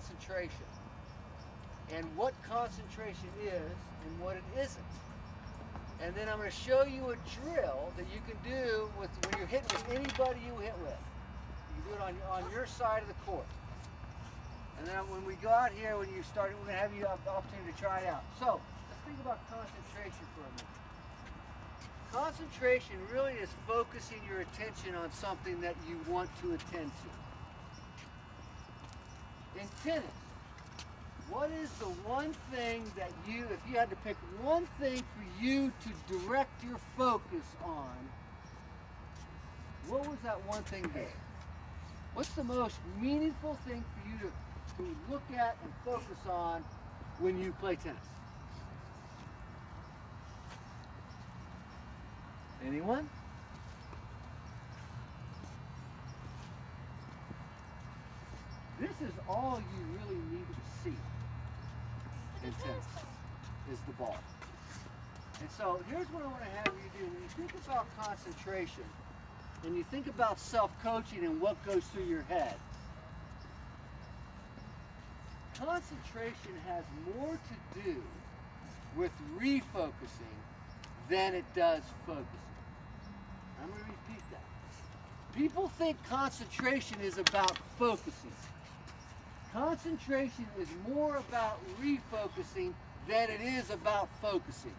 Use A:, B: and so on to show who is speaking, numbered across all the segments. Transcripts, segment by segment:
A: concentration and what concentration is and what it isn't. And then I'm going to show you a drill that you can do with when you're hitting with anybody you hit with. You can do it on your side of the court. And then when we go out here, when you start, we're going to have you have the opportunity to try it out. So let's think about concentration for a minute. Concentration really is focusing your attention on something that you want to attend to. In tennis, what is the one thing that you, if you had to pick one thing for you to direct your focus on, what was that one thing be? What's the most meaningful thing for you to look at and focus on when you play tennis? Anyone? This is all you really need to see in tennis, is the ball. And so here's what I want to have you do. When you think about concentration, and you think about self-coaching and what goes through your head, concentration has more to do with refocusing than it does focusing. I'm going to repeat that. People think concentration is about focusing. Concentration is more about refocusing than it is about focusing.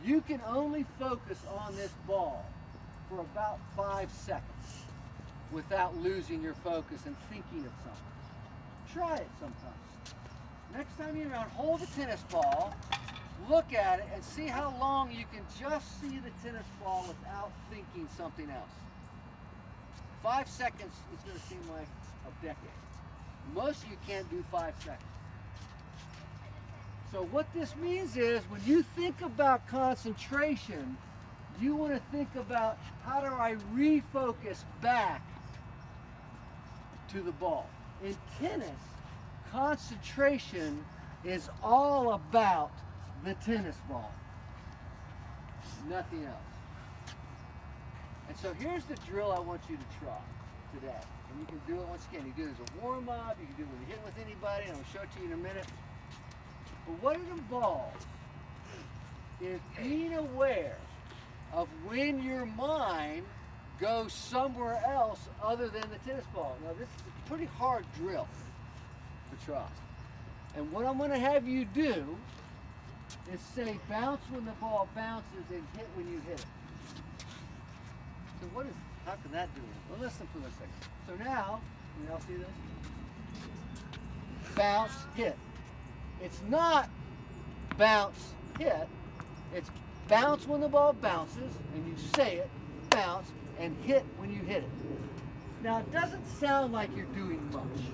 A: You can only focus on this ball for about 5 seconds without losing your focus and thinking of something. Try it sometime. Next time you're around, hold the tennis ball, look at it, and see how long you can just see the tennis ball without thinking something else. 5 seconds is going to seem like a decade. Most of you can't do 5 seconds. So what this means is when you think about concentration, you want to think about how do I refocus back to the ball. In tennis, concentration is all about the tennis ball, nothing else. And so here's the drill I want you to try today. And you can do it once again. You do it as a warm-up, you can do it when you hit with anybody, and I'll show it to you in a minute. But what it involves is being aware of when your mind goes somewhere else other than the tennis ball. Now this is a pretty hard drill to try. And what I'm going to have you do is say bounce when the ball bounces and hit when you hit it. So how can that do it? Well, listen for a second. So now, can y'all see this? Bounce, hit. It's not bounce, hit. It's bounce when the ball bounces, and you say it, bounce, and hit when you hit it. Now, it doesn't sound like you're doing much.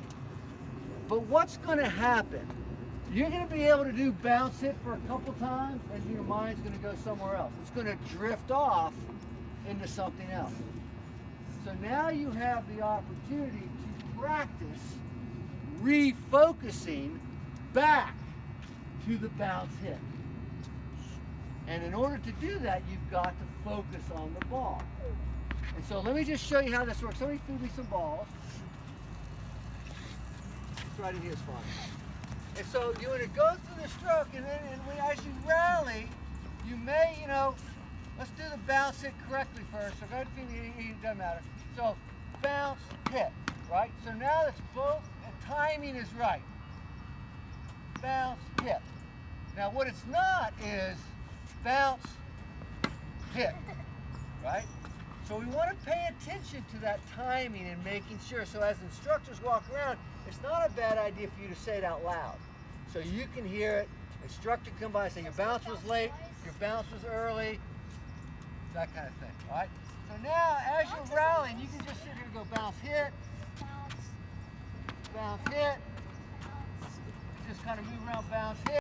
A: But what's going to happen? You're going to be able to do bounce hit for a couple times, and your mind's going to go somewhere else. It's going to drift off into something else. So now you have the opportunity to practice refocusing back to the bounce hit. And in order to do that, you've got to focus on the ball. And so let me just show you how this works. Somebody feed me some balls. It's right in here is fine. And so you want to go through the stroke, and then as you rally, you may, let's do the bounce hit correctly first. So go ahead and feed me, it doesn't matter. So bounce, hit, right? So now it's both, and timing is right. Bounce, hit. Now what it's not is bounce, hit, right? So we want to pay attention to that timing and making sure. So as instructors walk around, it's not a bad idea for you to say it out loud. So you can hear it. Instructor come by and say, your bounce was late, your bounce was early, that kind of thing, all right? So now, as you're rallying, you can just sit here and go bounce, hit, bounce, hit. Just kind of move around, bounce, hit.